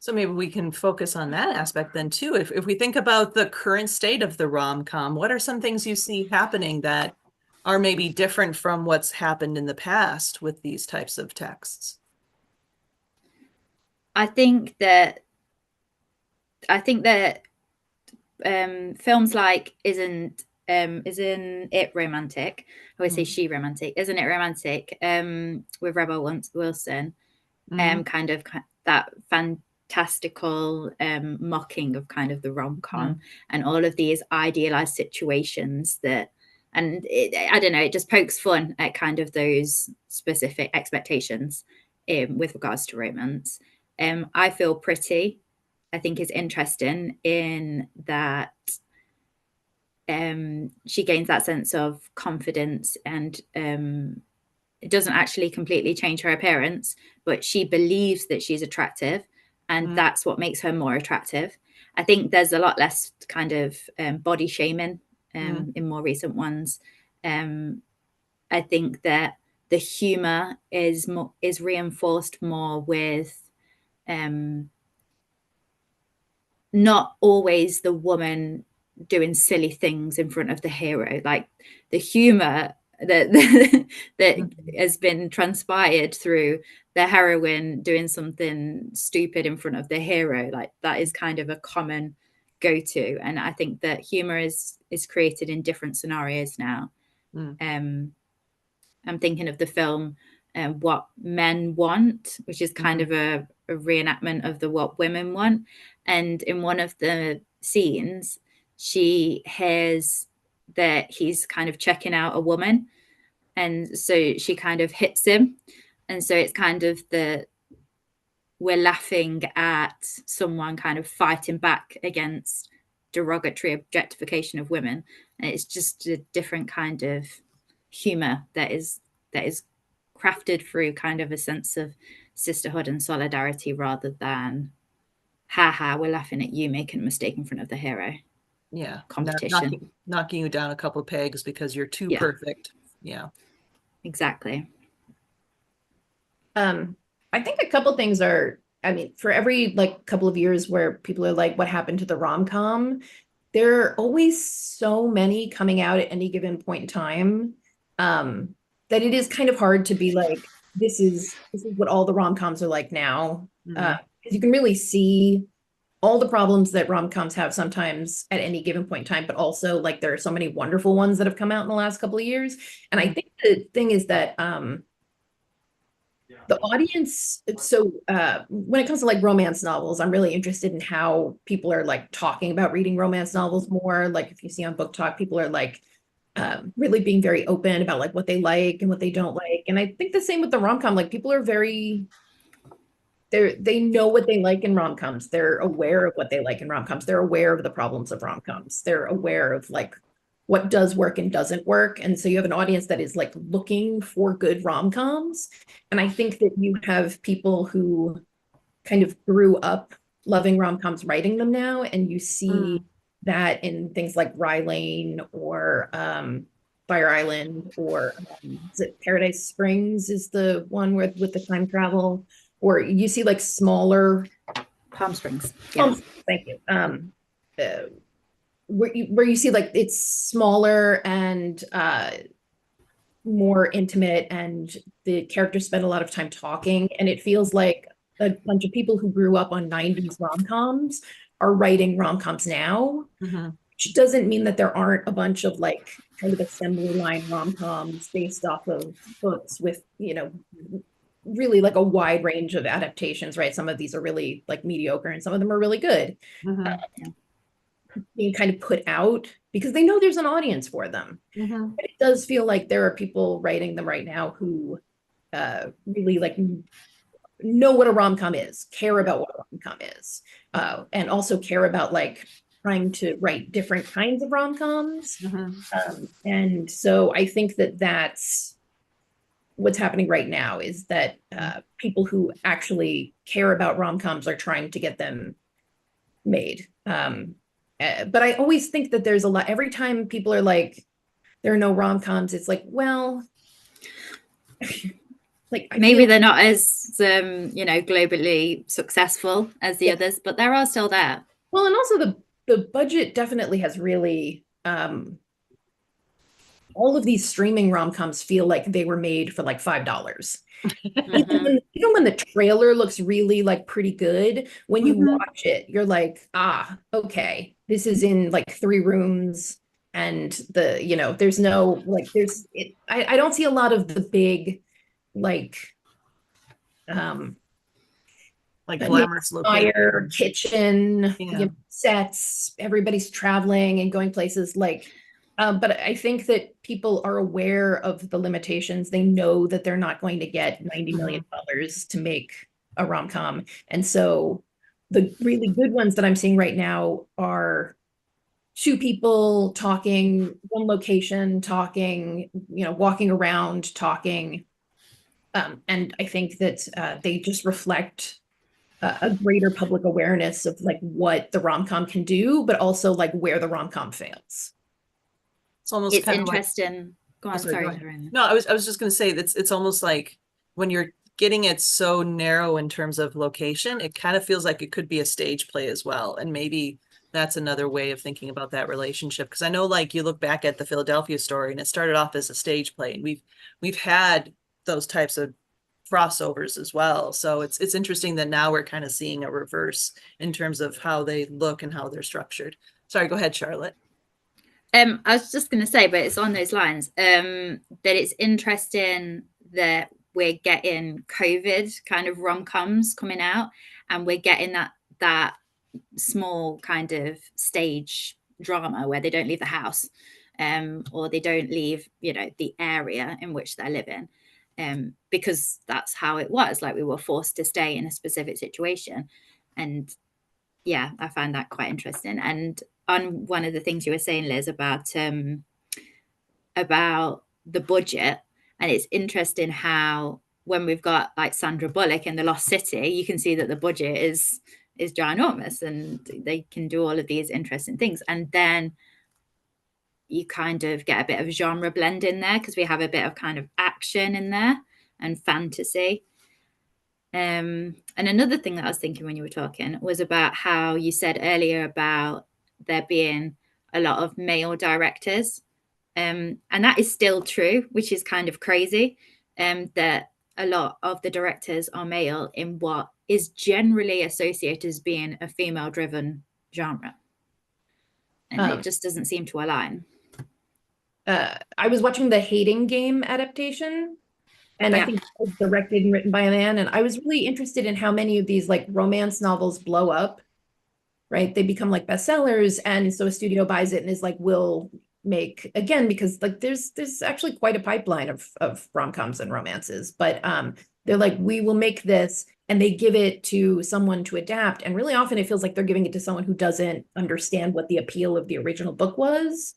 So maybe we can focus on that aspect then too. If we think about the current state of the rom-com, what are some things you see happening that are maybe different from what's happened in the past with these types of texts? I think that films like Isn't It Romantic? I would say She Romantic. Isn't It Romantic? With Rebel Wilson, kind of that fantastical mocking of kind of the rom-com and all of these idealized situations that, and I don't know, it just pokes fun at kind of those specific expectations with regards to romance. I Feel Pretty, I think, is interesting in that she gains that sense of confidence and it doesn't actually completely change her appearance, but she believes that she's attractive, and that's what makes her more attractive. I think there's a lot less kind of body shaming in more recent ones. I think that the humor is reinforced more with not always the woman doing silly things in front of the hero. Like the humor that has been transpired through the heroine doing something stupid in front of the hero, like that is kind of a common go-to. And I think that humor is created in different scenarios now. I'm thinking of the film What Men Want, which is kind of a reenactment of the What Women Want. And in one of the scenes, she hears that he's kind of checking out a woman, and so she kind of hits him. And so it's kind of we're laughing at someone kind of fighting back against derogatory objectification of women. And it's just a different kind of humor that is crafted through kind of a sense of sisterhood and solidarity, rather than haha, we're laughing at you making a mistake in front of the hero. Yeah, competition, knocking you down a couple of pegs because you're too perfect. Yeah, exactly. I think a couple things are, I mean, for every like couple of years where people are like, what happened to the rom-com? There are always so many coming out at any given point in time that it is kind of hard to be like, this is what all the rom-coms are like now. Because you can really see all the problems that rom-coms have sometimes at any given point in time, but also like there are so many wonderful ones that have come out in the last couple of years. And I think the thing is that the audience, so when it comes to like romance novels, I'm really interested in how people are like talking about reading romance novels more. Like if you see on Book Talk, people are like really being very open about like what they like and what they don't like. And I think the same with the rom-com, like people are very, they know what they like in rom-coms. They're aware of what they like in rom-coms. They're aware of the problems of rom-coms. They're aware of like what does work and doesn't work. And so you have an audience that is like looking for good rom-coms. And I think that you have people who kind of grew up loving rom-coms writing them now, and you see that in things like Rye Lane or Fire Island, or is it Paradise Springs is the one with the time travel, or you see like smaller Palm Springs. Yeah. Thank you. Where you see like it's smaller and more intimate, and the characters spend a lot of time talking, and it feels like a bunch of people who grew up on 90s rom-coms are writing rom-coms now, which doesn't mean that there aren't a bunch of like kind of assembly line rom-coms based off of books with, you know, really like a wide range of adaptations, right? Some of these are really like mediocre and some of them are really good. Being kind of put out because they know there's an audience for them. But it does feel like there are people writing them right now who really like know what a rom-com is, care about what a rom-com is, and also care about like trying to write different kinds of rom-coms. And so I think that that's what's happening right now, is that people who actually care about rom-coms are trying to get them made. But I always think that there's a lot, every time people are like, there are no rom-coms, it's like, well, like maybe they're not as you know, globally successful as the others, but they're all still there. Well, and also the budget definitely has really all of these streaming rom-coms feel like they were made for like $5. Even when the trailer looks really like pretty good, when you watch it, you're like, ah, okay, this is in like 3 rooms, and the, you know, there's no like I don't see a lot of the big like glamorous fire kitchen, you know, sets, everybody's traveling and going places like but I think that people are aware of the limitations. They know that they're not going to get $90 million to make a rom-com. And so the really good ones that I'm seeing right now are 2 people talking, one location, talking, you know, walking around, talking. And I think that they just reflect a greater public awareness of like what the rom-com can do, but also like where the rom-com fails. It's almost It's kind of like, interesting. Go oh, on, sorry, go sorry, ahead. Lorraine. No, I was just going to say that it's almost like when you're getting it so narrow in terms of location, it kind of feels like it could be a stage play as well. And maybe that's another way of thinking about that relationship. Because I know, like, you look back at the Philadelphia story and it started off as a stage play, and we've had those types of crossovers as well. So it's interesting that now we're kind of seeing a reverse in terms of how they look and how they're structured. Sorry, go ahead, Charlotte. I was just going to say, but it's on those lines, that it's interesting that we're getting COVID kind of rom-coms coming out, and we're getting that small kind of stage drama where they don't leave the house, or they don't leave, the area in which they're living, because that's how it was. Like, we were forced to stay in a specific situation. And yeah, I find that quite interesting. And on one of the things you were saying, Liz, about the budget, and it's interesting how when we've got like Sandra Bullock in The Lost City, you can see that the budget is ginormous, and they can do all of these interesting things. And then you kind of get a bit of genre blend in there, because we have a bit of kind of action in there and fantasy. And another thing that I was thinking when you were talking was about how you said earlier about there being a lot of male directors. And that is still true, which is kind of crazy, that a lot of the directors are male in what is generally associated as being a female-driven genre. And it just doesn't seem to align. I was watching the Hating Game adaptation, and I think it was directed and written by a man. And I was really interested in how many of these like romance novels blow up, right? They become like bestsellers. And so a studio buys it and is like, we'll make again, because like there's actually quite a pipeline of rom-coms and romances, but they're like, we will make this, and they give it to someone to adapt. And really often it feels like they're giving it to someone who doesn't understand what the appeal of the original book was.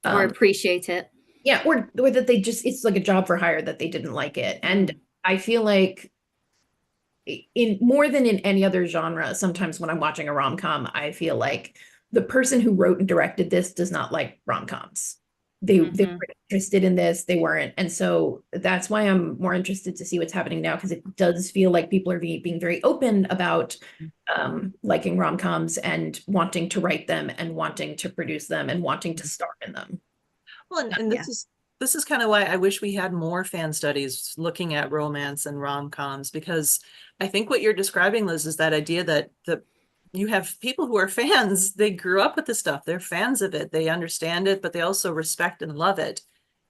Or appreciate it. Yeah, or that they just, it's like a job for hire that they didn't like it. And I feel like in more than in any other genre, sometimes when I'm watching a rom-com, I feel like the person who wrote and directed this does not like rom-coms. They weren't interested in this, they weren't. And so that's why I'm more interested to see what's happening now, because it does feel like people are being very open about liking rom-coms and wanting to write them and wanting to produce them and wanting to star in them. Well, and this is kind of why I wish we had more fan studies looking at romance and rom-coms, because I think what you're describing, Liz, is that idea that you have people who are fans. They grew up with this stuff. They're fans of it. They understand it, but they also respect and love it.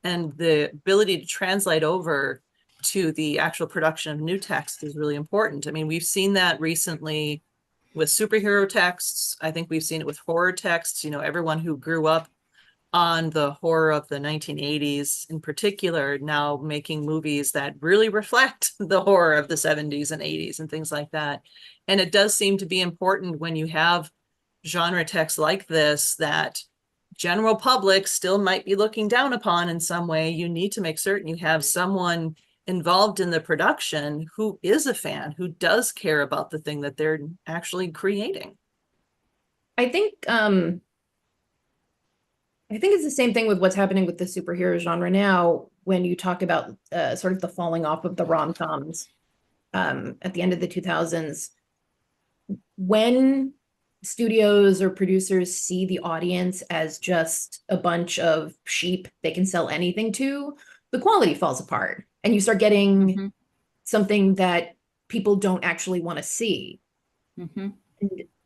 And the ability to translate over to the actual production of new text is really important. I mean, we've seen that recently with superhero texts. I think we've seen it with horror texts. Everyone who grew up on the horror of the 1980s in particular, now making movies that really reflect the horror of the 70s and 80s and things like that. And it does seem to be important when you have genre text like this that general public still might be looking down upon in some way. You need to make certain you have someone involved in the production who is a fan, who does care about the thing that they're actually creating. I think it's the same thing with what's happening with the superhero genre now, when you talk about sort of the falling off of the rom-coms at the end of the 2000s. When studios or producers see the audience as just a bunch of sheep they can sell anything to, the quality falls apart, and you start getting something that people don't actually want to see. And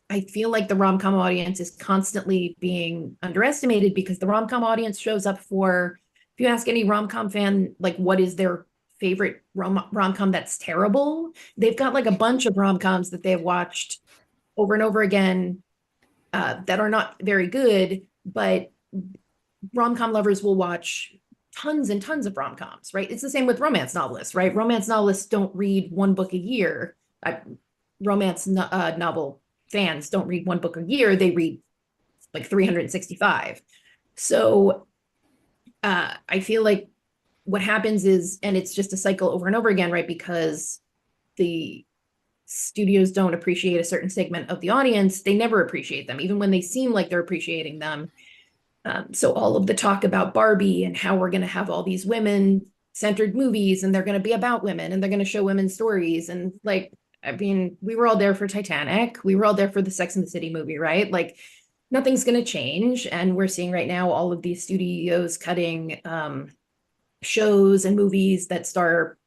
I feel like the rom-com audience is constantly being underestimated, because the rom-com audience shows up for, if you ask any rom-com fan, like, what is their favorite rom-com that's terrible? They've got like a bunch of rom-coms that they've watched over and over again that are not very good, but rom-com lovers will watch tons and tons of rom-coms, right? It's the same with romance novelists, right? Romance novelists don't read one book a year. Romance novel fans don't read one book a year. They read like 365. So I feel like what happens is, and it's just a cycle over and over again, right? Because the studios don't appreciate a certain segment of the audience, they never appreciate them, even when they seem like they're appreciating them. So all of the talk about Barbie and how we're going to have all these women-centered movies, and they're going to be about women, and they're going to show women's stories, and like, I mean, we were all there for Titanic, we were all there for the Sex and the City movie, right? Like, nothing's going to change, and we're seeing right now all of these studios cutting shows and movies that star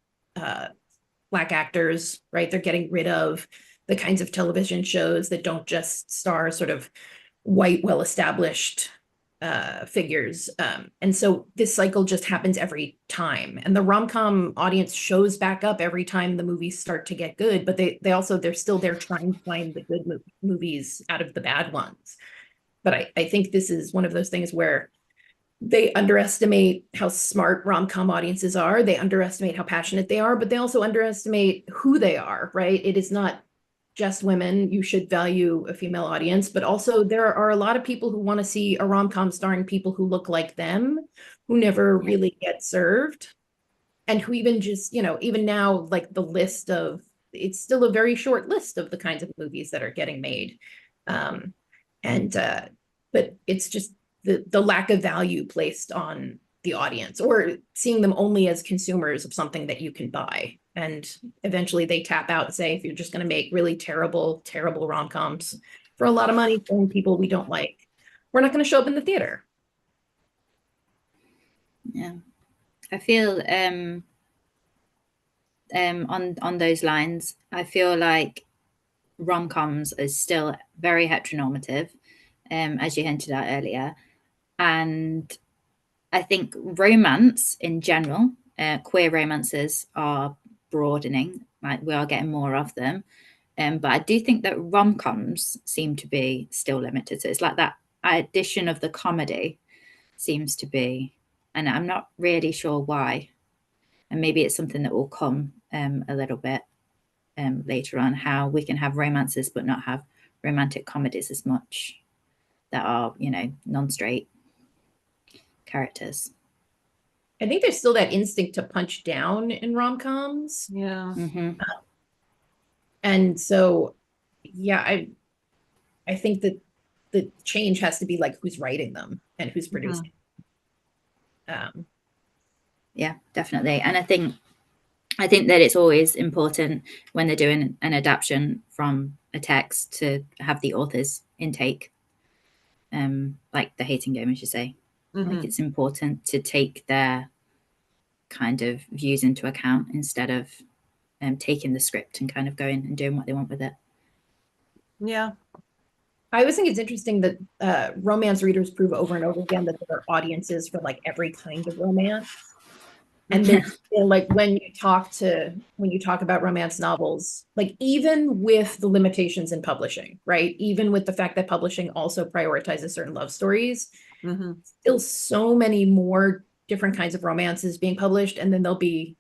Black actors, right? They're getting rid of the kinds of television shows that don't just star sort of white, well-established figures. And so this cycle just happens every time. And the rom-com audience shows back up every time the movies start to get good, but they're still there trying to find the good movies out of the bad ones. But I think this is one of those things where they underestimate how smart rom-com audiences are. They underestimate how passionate they are, but they also underestimate who they are, right? It is not just women. You should value a female audience, but also there are a lot of people who want to see a rom-com starring people who look like them, who never really get served, and who even just, even now, like the list of, it's still a very short list of the kinds of movies that are getting made. But it's just the lack of value placed on the audience, or seeing them only as consumers of something that you can buy. And eventually they tap out and say, if you're just going to make really terrible, terrible rom-coms for a lot of money from people we don't like, we're not going to show up in the theater. Yeah. I feel on those lines, I feel like rom-coms is still very heteronormative, as you hinted at earlier. And I think romance in general, queer romances are broadening, like we are getting more of them. But I do think that rom-coms seem to be still limited. So it's like that addition of the comedy seems to be, and I'm not really sure why. And maybe it's something that will come a little bit later on, how we can have romances but not have romantic comedies as much that are, non-straight characters. I think there's still that instinct to punch down in rom-coms. Yeah. Mm-hmm. And so, yeah, I think that the change has to be like who's writing them and who's producing. Yeah, definitely. And I think that it's always important when they're doing an adaptation from a text to have the author's intake, like The Hating Game, as you say. I think it's important to take their kind of views into account instead of taking the script and kind of going and doing what they want with it. Yeah. I always think it's interesting that romance readers prove over and over again that there are audiences for like every kind of romance. And then like when you talk about romance novels, like even with the limitations in publishing, right? Even with the fact that publishing also prioritizes certain love stories, still so many more different kinds of romances being published. And then there'll be,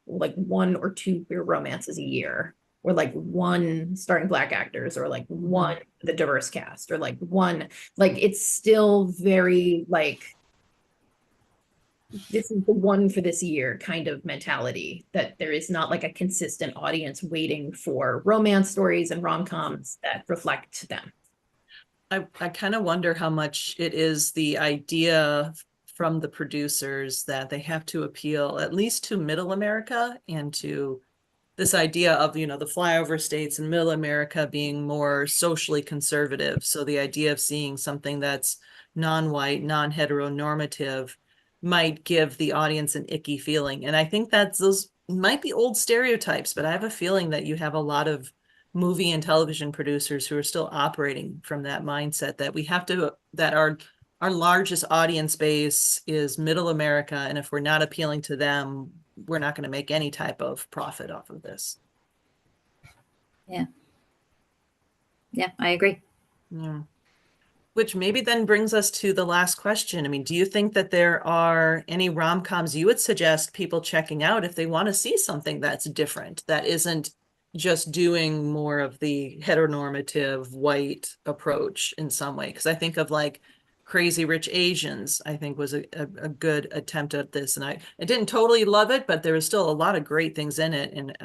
like 1 or 2 queer romances a year, or like 1 starring Black actors, or like 1 the diverse cast, or like 1, like it's still very like, this is the one for this year kind of mentality, that there is not like a consistent audience waiting for romance stories and rom-coms that reflect them. I kind of wonder how much it is the idea from the producers that they have to appeal at least to middle America, and to this idea of, the flyover states and middle America being more socially conservative. So the idea of seeing something that's non-white, non-heteronormative might give the audience an icky feeling. And I think those might be old stereotypes, but I have a feeling that you have a lot of movie and television producers who are still operating from that mindset, that our largest audience base is middle America. And if we're not appealing to them, we're not going to make any type of profit off of this. Yeah. Yeah, I agree. Yeah. Which maybe then brings us to the last question. I mean, do you think that there are any rom-coms you would suggest people checking out if they want to see something that's different, that isn't just doing more of the heteronormative white approach in some way? Because I think of like Crazy Rich Asians, I think, was a good attempt at this. And I didn't totally love it, but there was still a lot of great things in it. And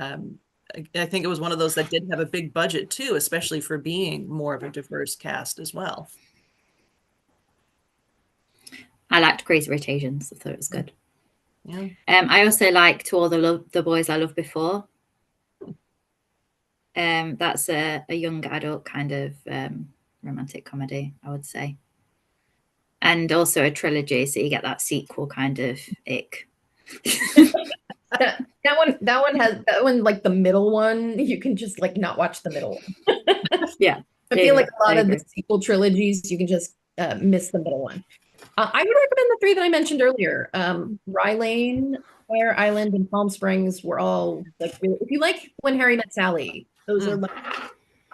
I think it was one of those that did have a big budget too, especially for being more of a diverse cast as well. I liked Crazy Rich Asians. I thought it was good. Yeah. I also liked To All the Boys I Loved Before. That's a young adult kind of romantic comedy, I would say. And also a trilogy, so you get that sequel kind of ick. That one, like the middle one, you can just like not watch the middle one. Yeah. I feel like a lot of the sequel trilogies, you can just miss the middle one. I would recommend the three that I mentioned earlier. Rye Lane, Fire Island, and Palm Springs were all like, really, if you like When Harry Met Sally, those are like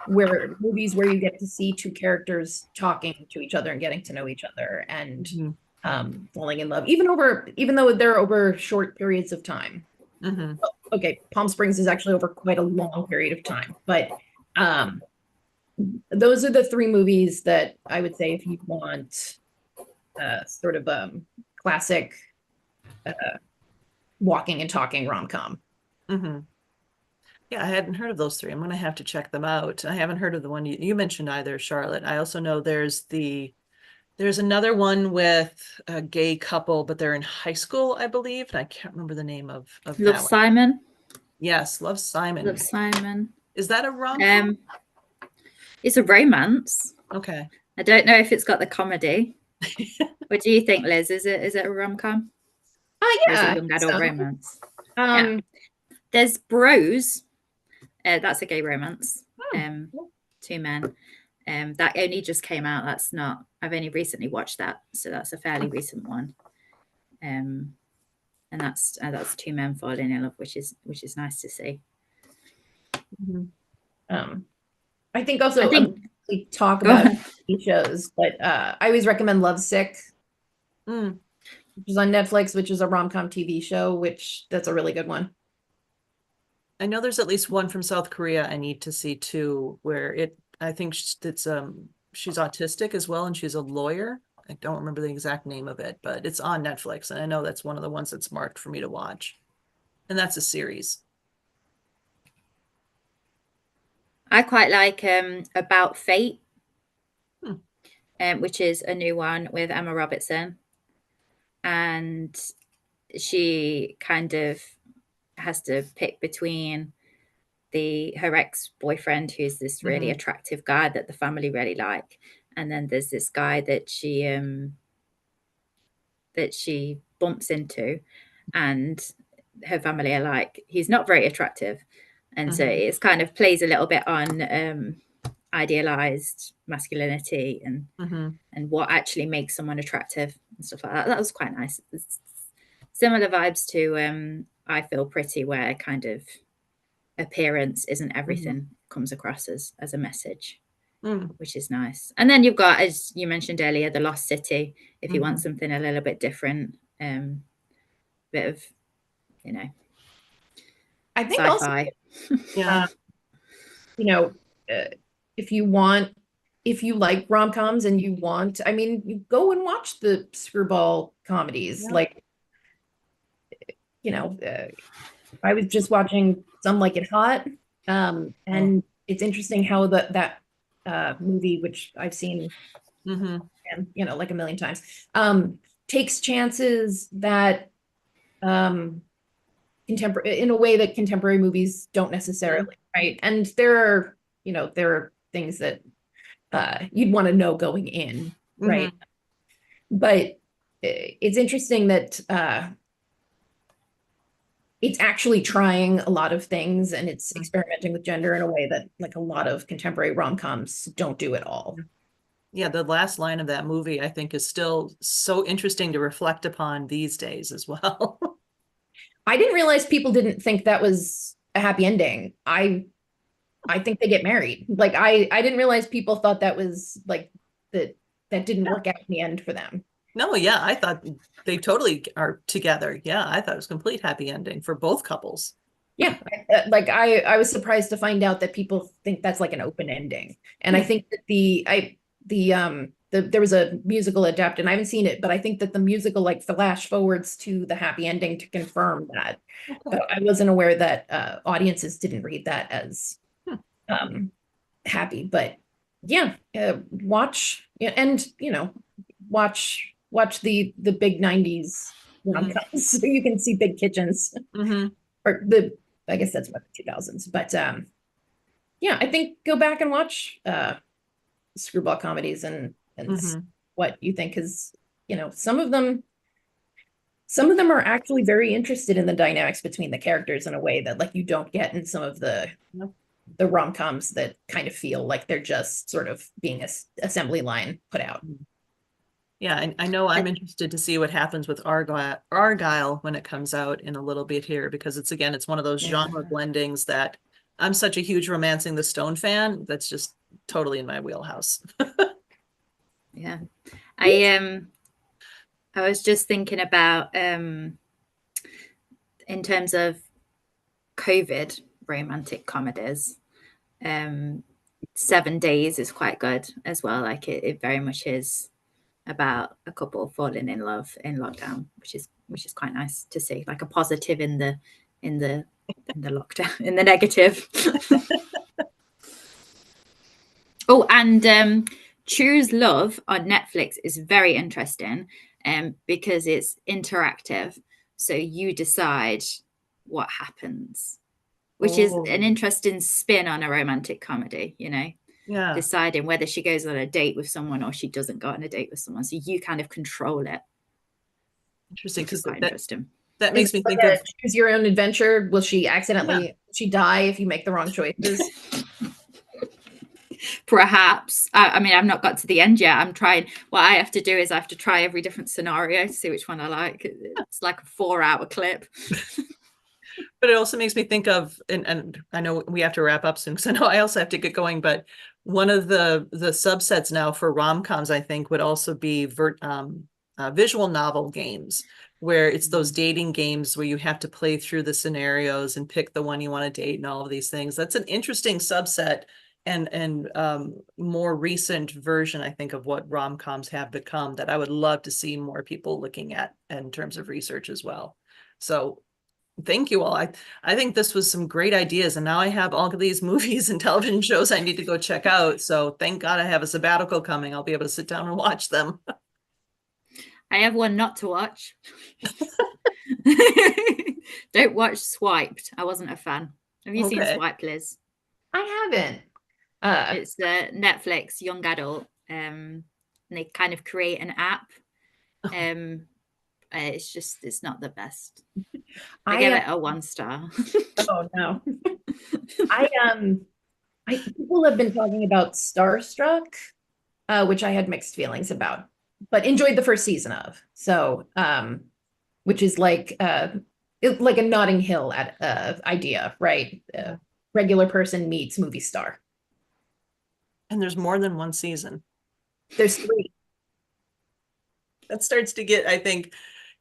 movies where you get to see two characters talking to each other and getting to know each other and falling in love, even though they're over short periods of time. Okay, Palm Springs is actually over quite a long period of time, but those are the three movies that I would say if you want sort of classic walking and talking rom-com. Yeah, I hadn't heard of those three. I'm going to have to check them out. I haven't heard of the one you mentioned either, Charlotte. I also know there's another one with a gay couple, but they're in high school, I believe. And I can't remember the name of Love that Simon. One. Yes, Love Simon. Love Simon. Is that a rom-com? It's a romance. Okay. I don't know if it's got the comedy. What do you think, Liz? Is it a rom-com? Yeah. Or is it young adult romance? Yeah. There's Bros. That's a gay romance. Two men. That only just came out. I've only recently watched that, so that's a fairly recent one. And that's two men falling in love, which is nice to see. I think also we talk about TV shows, but I always recommend Lovesick, which is on Netflix, which is a rom-com TV show, that's a really good one. I know there's at least one from South Korea I need to see too, where I think she's autistic as well, and she's a lawyer. I don't remember the exact name of it, but it's on Netflix, and I know that's one of the ones that's marked for me to watch. And that's a series. I quite like About Fate, which is a new one with Emma Robertson. And she kind of has to pick between her ex-boyfriend, who's this really attractive guy that the family really like. And then there's this guy that she bumps into, and her family are like, he's not very attractive. And so it's kind of plays a little bit on idealized masculinity and what actually makes someone attractive and stuff like that. That was quite nice. It's similar vibes to I Feel Pretty, where kind of appearance isn't everything, comes across as a message, which is nice. And then you've got, as you mentioned earlier, The Lost City, if you want something a little bit different, bit of, I think sci-fi. Also, if you like rom-coms and you go and watch the screwball comedies. Like, I was just watching Some Like It Hot, and it's interesting how that movie, which I've seen, like a million times, takes chances that in a way that contemporary movies don't necessarily, right? And there are things that you'd want to know going in, right? But it's interesting that it's actually trying a lot of things, and it's experimenting with gender in a way that like a lot of contemporary rom-coms don't do at all. Yeah, the last line of that movie, I think, is still so interesting to reflect upon these days as well. I didn't realize people didn't think that was a happy ending. I think they get married. Like I didn't realize people thought that was like that didn't work out in the end for them. No, yeah, I thought they totally are together. Yeah, I thought it was a complete happy ending for both couples. Yeah, I was surprised to find out that people think that's like an open ending. And I think that the there was a musical adapted, and I haven't seen it, but I think that the musical like flash forwards to the happy ending to confirm that. Okay. But I wasn't aware that audiences didn't read that as happy. But yeah, watch and watch the big 90s rom-coms so you can see Big Kitchens. Or I guess that's what the 2000s. But yeah, I think go back and watch screwball comedies and see what you think, because some of them are actually very interested in the dynamics between the characters in a way that like you don't get in some of the rom-coms that kind of feel like they're just sort of being a assembly line put out. Yeah, and I know I'm interested to see what happens with Argyle when it comes out in a little bit here, because it's one of those genre blendings that I'm such a huge Romancing the Stone fan. That's just totally in my wheelhouse. Yeah. I was just thinking about in terms of COVID romantic comedies, 7 Days is quite good as well. Like it very much is about a couple falling in love in lockdown, which is quite nice to see, like a positive in the lockdown, in the negative. Oh, and Choose Love on Netflix is very interesting because it's interactive, so you decide what happens, which is an interesting spin on a romantic comedy, Yeah, deciding whether she goes on a date with someone or she doesn't go on a date with someone, so you kind of control it. interesting, because interesting. That makes me think of Choose Your Own Adventure. Will she accidentally she die if you make the wrong choices? Perhaps. I mean, I've not got to the end yet. I'm trying. What I have to do is I have to try every different scenario to see which one I like. It's like a 4-hour clip. But it also makes me think of, and I know we have to wrap up soon because I know I also have to get going, but one of the subsets now for rom-coms, I think, would also be visual novel games, where it's those dating games where you have to play through the scenarios and pick the one you want to date and all of these things. That's an interesting subset and more recent version, I think, of what rom-coms have become, that I would love to see more people looking at in terms of research as well. So thank you all. I think this was some great ideas, and now I have all of these movies and television shows I need to go check out. So thank God I have a sabbatical coming. I'll be able to sit down and watch them. I have one not to watch. Don't watch Swiped. I wasn't a fan. Have you seen Swiped, Liz? I haven't. It's the Netflix young adult. And they kind of create an app. It's not the best. I give it a 1 star. Oh no. People have been talking about Starstruck, which I had mixed feelings about, but enjoyed the first season of. So, which is like a Notting Hill idea, right? Regular person meets movie star. And there's more than one season. There's 3. That starts to get, I think,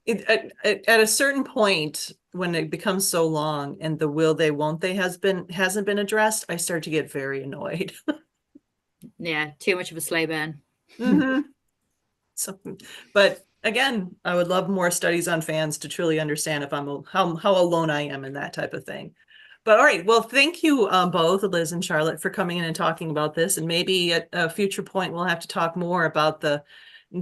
at a certain point when it becomes so long and the will they won't they hasn't been addressed, I start to get very annoyed. Yeah, too much of a slow burn. So, but again, I would love more studies on fans to truly understand if how alone I am in that type of thing. But all right, well, thank you both, Liz and Charlotte, for coming in and talking about this. And maybe at a future point, we'll have to talk more about the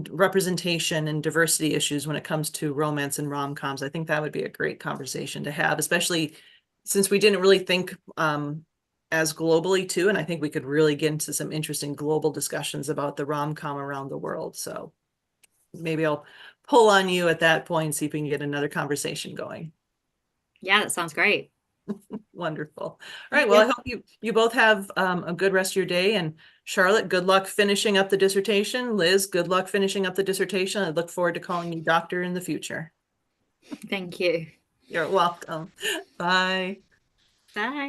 representation and diversity issues when it comes to romance and rom-coms. I think that would be a great conversation to have, especially since we didn't really think as globally too. And I think we could really get into some interesting global discussions about the rom-com around the world. So maybe I'll pull on you at that point, see if we can get another conversation going. Yeah, that sounds great. Wonderful. All right. Well, I hope you both have a good rest of your day. And Charlotte, good luck finishing up the dissertation. Liz, good luck finishing up the dissertation. I look forward to calling you doctor in the future. Thank you. You're welcome. Bye. Bye.